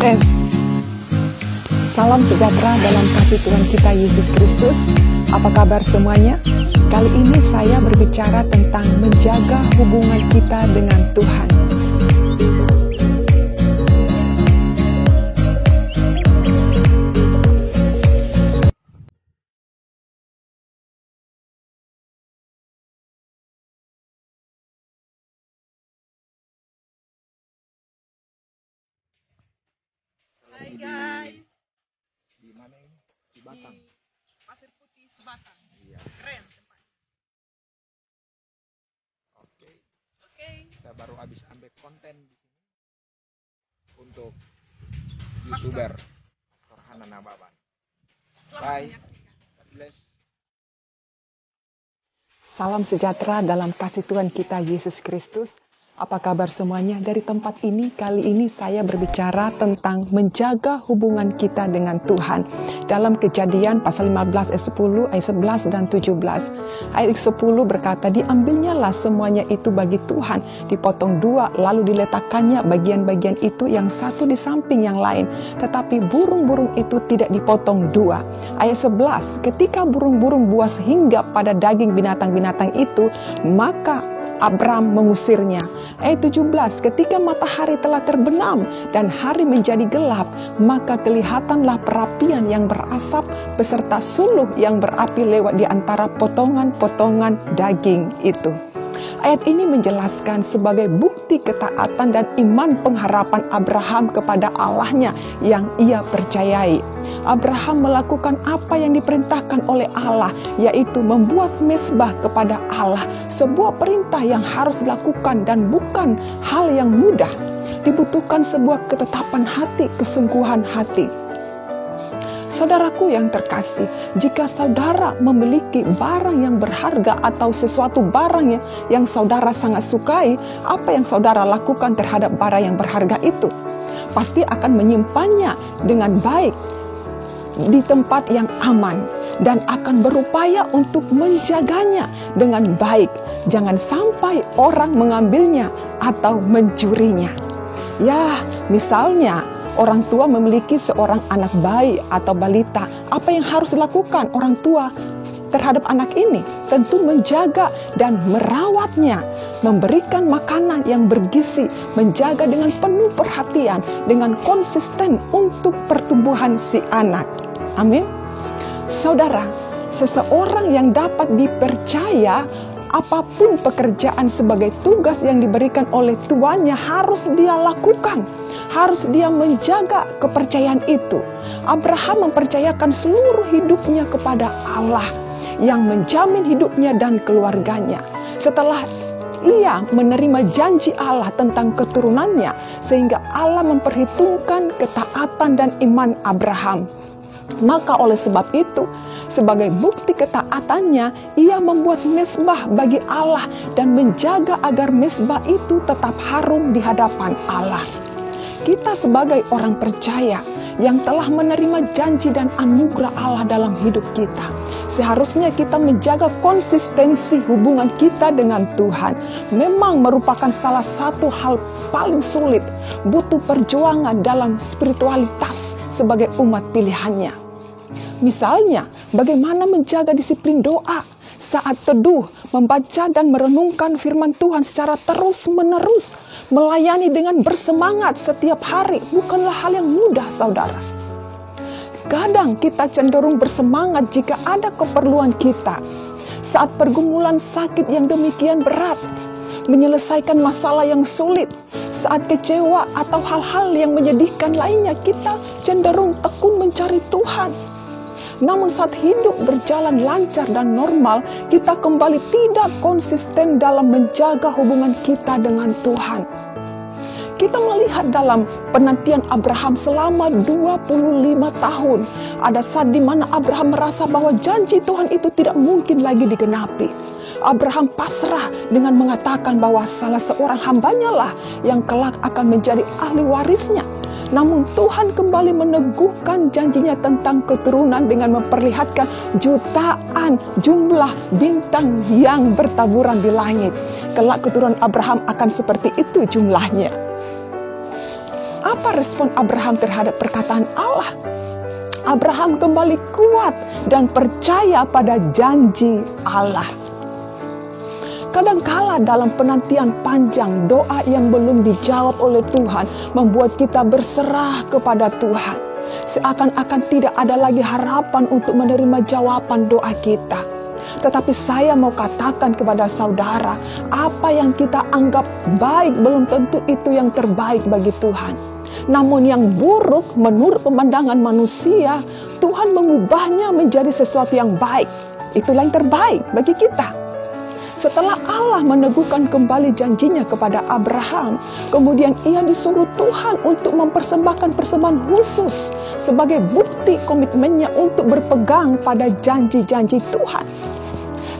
Tes. Salam sejahtera dalam kasih Tuhan kita Yesus Kristus. Apa kabar semuanya? Kali ini saya berbicara tentang menjaga hubungan kita dengan Tuhan. Hai guys, Di mana ini? Di Batang. di Pasir Putih Sebatang. Iya. Keren tempat. Oke. Oke. Kita baru habis ambil konten di sini untuk YouTuber Pastor Hanan Nababan. Selamat Bye. menyaksikan. God bless. Salam sejahtera dalam kasih Tuhan kita Yesus Kristus. Apa kabar semuanya? Dari tempat ini, kali ini saya berbicara tentang menjaga hubungan kita dengan Tuhan. Dalam Kejadian pasal 15 ayat 10, ayat 11 dan 17. Ayat 10 berkata, diambilnyalah semuanya itu bagi Tuhan, dipotong dua, lalu diletakkannya bagian-bagian itu yang satu di samping yang lain. Tetapi burung-burung itu tidak dipotong dua. Ayat 11, ketika burung-burung buas hingga pada daging binatang-binatang itu, maka Abram mengusirnya. Ayat 17, ketika matahari telah terbenam dan hari menjadi gelap, maka kelihatanlah perapian yang berasap beserta suluh yang berapi lewat di antara potongan-potongan daging itu. Ayat ini menjelaskan sebagai bukti ketaatan dan iman pengharapan Abraham kepada Allahnya yang ia percayai. Abraham melakukan apa yang diperintahkan oleh Allah, yaitu membuat mezbah kepada Allah, sebuah perintah yang harus dilakukan dan bukan hal yang mudah. Dibutuhkan sebuah ketetapan hati, kesungguhan hati. Saudaraku yang terkasih, jika saudara memiliki barang yang berharga atau sesuatu barang yang saudara sangat sukai, apa yang saudara lakukan terhadap barang yang berharga itu? Pasti akan menyimpannya dengan baik di tempat yang aman dan akan berupaya untuk menjaganya dengan baik. Jangan sampai orang mengambilnya atau mencurinya. Ya, misalnya orang tua memiliki seorang anak bayi atau balita. Apa yang harus dilakukan orang tua terhadap anak ini? Tentu menjaga dan merawatnya, memberikan makanan yang bergizi, menjaga dengan penuh perhatian, dengan konsisten untuk pertumbuhan si anak. Amin. Saudara, seseorang yang dapat dipercaya apapun pekerjaan sebagai tugas yang diberikan oleh tuannya harus dia lakukan. Harus dia menjaga kepercayaan itu. Abraham mempercayakan seluruh hidupnya kepada Allah yang menjamin hidupnya dan keluarganya. Setelah ia menerima janji Allah tentang keturunannya, sehingga Allah memperhitungkan ketaatan dan iman Abraham. Maka oleh sebab itu, sebagai bukti ketaatannya, ia membuat mezbah bagi Allah dan menjaga agar mezbah itu tetap harum di hadapan Allah. Kita sebagai orang percaya yang telah menerima janji dan anugerah Allah dalam hidup kita, seharusnya kita menjaga konsistensi hubungan kita dengan Tuhan. Memang merupakan salah satu hal paling sulit, butuh perjuangan dalam spiritualitas sebagai umat pilihannya. Misalnya, bagaimana menjaga disiplin doa saat teduh, membaca dan merenungkan firman Tuhan secara terus-menerus, melayani dengan bersemangat setiap hari, bukanlah hal yang mudah, saudara. Kadang kita cenderung bersemangat jika ada keperluan kita. Saat pergumulan sakit yang demikian berat, menyelesaikan masalah yang sulit, saat kecewa atau hal-hal yang menyedihkan lainnya, kita cenderung tekun mencari Tuhan. Namun saat hidup berjalan lancar dan normal, kita kembali tidak konsisten dalam menjaga hubungan kita dengan Tuhan. Kita melihat dalam penantian Abraham selama 25 tahun. Ada saat di mana Abraham merasa bahwa janji Tuhan itu tidak mungkin lagi digenapi. Abraham pasrah dengan mengatakan bahwa salah seorang hambanya lah yang kelak akan menjadi ahli warisnya. Namun Tuhan kembali meneguhkan janjinya tentang keturunan dengan memperlihatkan jutaan jumlah bintang yang bertaburan di langit. Kelak keturunan Abraham akan seperti itu jumlahnya. Apa respon Abraham terhadap perkataan Allah? Abraham kembali kuat dan percaya pada janji Allah. Kadangkala dalam penantian panjang, doa yang belum dijawab oleh Tuhan membuat kita berserah kepada Tuhan. Seakan-akan tidak ada lagi harapan untuk menerima jawaban doa kita. Tetapi saya mau katakan kepada saudara, apa yang kita anggap baik belum tentu itu yang terbaik bagi Tuhan. Namun yang buruk menurut pemandangan manusia, Tuhan mengubahnya menjadi sesuatu yang baik. Itulah yang terbaik bagi kita. Setelah Allah meneguhkan kembali janjinya kepada Abraham, kemudian ia disuruh Tuhan untuk mempersembahkan persembahan khusus sebagai bukti komitmennya untuk berpegang pada janji-janji Tuhan.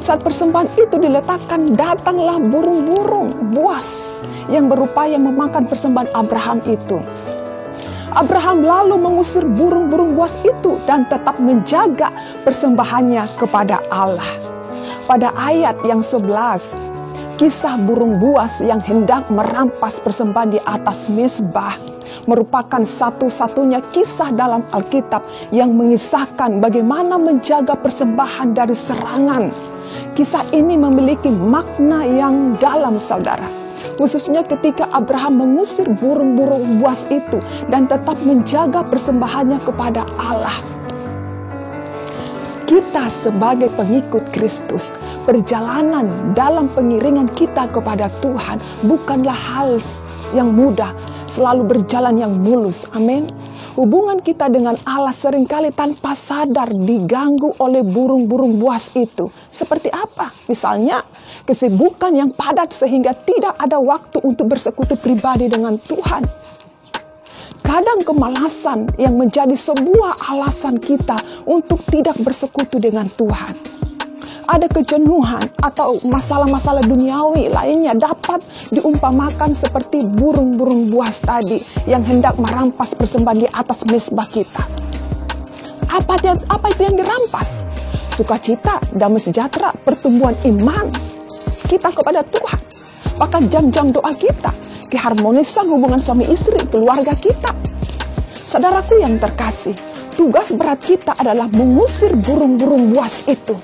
Saat persembahan itu diletakkan, datanglah burung-burung buas yang berupaya memakan persembahan Abraham itu. Abraham lalu mengusir burung-burung buas itu dan tetap menjaga persembahannya kepada Allah. Pada ayat yang 11, kisah burung buas yang hendak merampas persembahan di atas mezbah merupakan satu-satunya kisah dalam Alkitab yang mengisahkan bagaimana menjaga persembahan dari serangan. Kisah ini memiliki makna yang dalam, saudara. Khususnya ketika Abraham mengusir burung-burung buas itu dan tetap menjaga persembahannya kepada Allah. Kita sebagai pengikut Kristus, perjalanan dalam pengiringan kita kepada Tuhan bukanlah hal yang mudah, selalu berjalan yang mulus. Amin. Hubungan kita dengan Allah seringkali tanpa sadar diganggu oleh burung-burung buas itu. Seperti apa? Misalnya, kesibukan yang padat sehingga tidak ada waktu untuk bersekutu pribadi dengan Tuhan. Kadang kemalasan yang menjadi sebuah alasan kita untuk tidak bersekutu dengan Tuhan. Ada kejenuhan atau masalah-masalah duniawi lainnya dapat diumpamakan seperti burung-burung buas tadi yang hendak merampas persembahan di atas mezbah kita. Apa itu yang dirampas? Sukacita, damai sejahtera, pertumbuhan iman kita kepada Tuhan. Bahkan jam-jam doa kita, keharmonisan hubungan suami istri, keluarga kita. Saudaraku yang terkasih, tugas berat kita adalah mengusir burung-burung buas itu.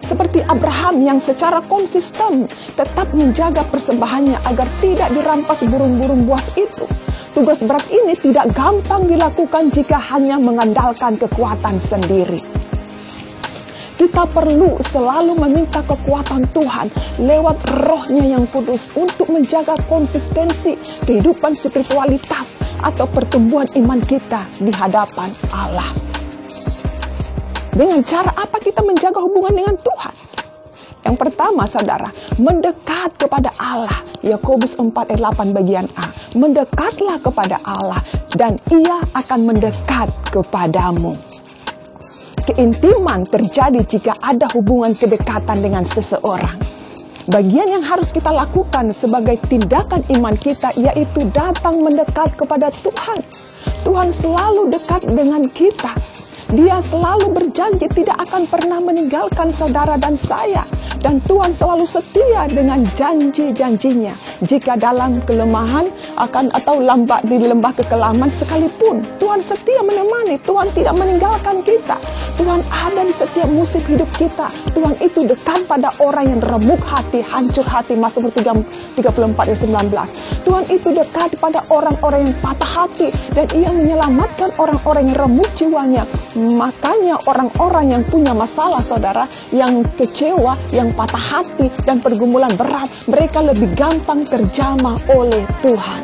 Seperti Abraham yang secara konsisten tetap menjaga persembahannya agar tidak dirampas burung-burung buas itu. Tugas berat ini tidak gampang dilakukan jika hanya mengandalkan kekuatan sendiri. Kita perlu selalu meminta kekuatan Tuhan lewat Roh-Nya yang kudus untuk menjaga konsistensi kehidupan spiritualitas atau pertumbuhan iman kita di hadapan Allah. Dengan cara apa kita menjaga hubungan dengan Tuhan? Yang pertama, saudara, mendekat kepada Allah. Yakobus 4 ayat 8 bagian A. Mendekatlah kepada Allah dan Ia akan mendekat kepadamu. Keintiman terjadi jika ada hubungan kedekatan dengan seseorang. Bagian yang harus kita lakukan sebagai tindakan iman kita yaitu datang mendekat kepada Tuhan. Tuhan selalu dekat dengan kita. Dia selalu berjanji tidak akan pernah meninggalkan saudara dan saya. Dan Tuhan selalu setia dengan janji-janjinya. Jika dalam kelemahan atau lambat di lembah kekelaman sekalipun, Tuhan setia menemani. Tuhan tidak meninggalkan kita. Tuhan ada di setiap musim hidup kita. Tuhan itu dekat pada orang yang remuk hati, hancur hati. Mazmur 34 ayat 19. Tuhan itu dekat pada orang-orang yang patah hati. Dan Ia menyelamatkan orang-orang yang remuk jiwanya. Makanya orang-orang yang punya masalah, saudara, yang kecewa, yang patah hati dan pergumulan berat, mereka lebih gampang terjamah oleh Tuhan.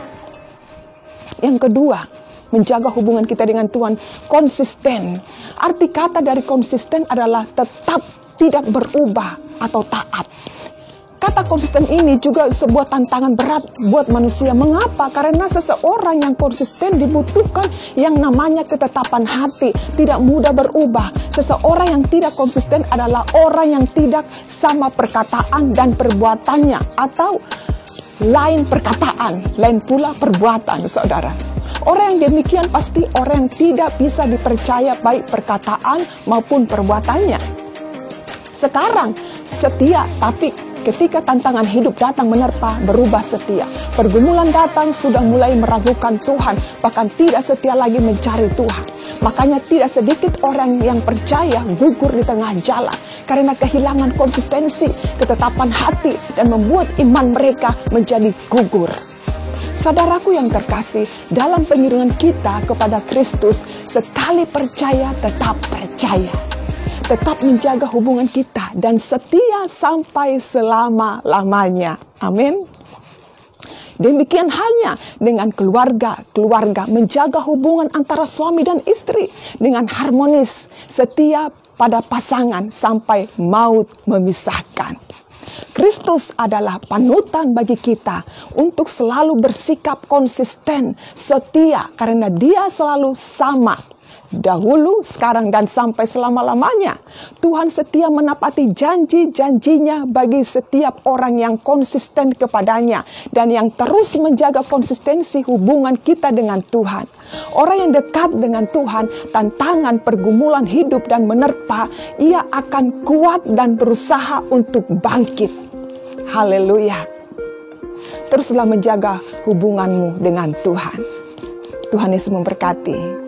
Yang kedua, menjaga hubungan kita dengan Tuhan konsisten. Arti kata dari konsisten adalah tetap tidak berubah atau taat. Kata konsisten ini juga sebuah tantangan berat buat manusia. Mengapa? Karena seseorang yang konsisten dibutuhkan yang namanya ketetapan hati, tidak mudah berubah. Seseorang yang tidak konsisten adalah orang yang tidak sama perkataan dan perbuatannya, atau lain perkataan, lain pula perbuatan, saudara. Orang yang demikian pasti orang yang tidak bisa dipercaya baik perkataan maupun perbuatannya. Sekarang setia tapi Ketika tantangan hidup datang menerpa, berubah setia. Pergumulan datang, sudah mulai meragukan Tuhan, bahkan tidak setia lagi mencari Tuhan. Makanya tidak sedikit orang yang percaya gugur di tengah jalan karena kehilangan konsistensi, ketetapan hati, dan membuat iman mereka menjadi gugur. Saudaraku yang terkasih, dalam pengiringan kita kepada Kristus, sekali percaya tetap percaya. Tetap menjaga hubungan kita dan setia sampai selama-lamanya. Amin. Demikian halnya dengan keluarga. Keluarga menjaga hubungan antara suami dan istri dengan harmonis, setia pada pasangan sampai maut memisahkan. Kristus adalah panutan bagi kita untuk selalu bersikap konsisten, setia, karena Dia selalu sama. Dahulu, sekarang, dan sampai selama-lamanya. Tuhan setia menepati janji-janjinya bagi setiap orang yang konsisten kepadanya dan yang terus menjaga konsistensi hubungan kita dengan Tuhan. Orang yang dekat dengan Tuhan, tantangan pergumulan hidup dan menerpa, ia akan kuat dan berusaha untuk bangkit. Haleluya. Teruslah menjaga hubunganmu dengan Tuhan. Tuhan Yesus memberkati.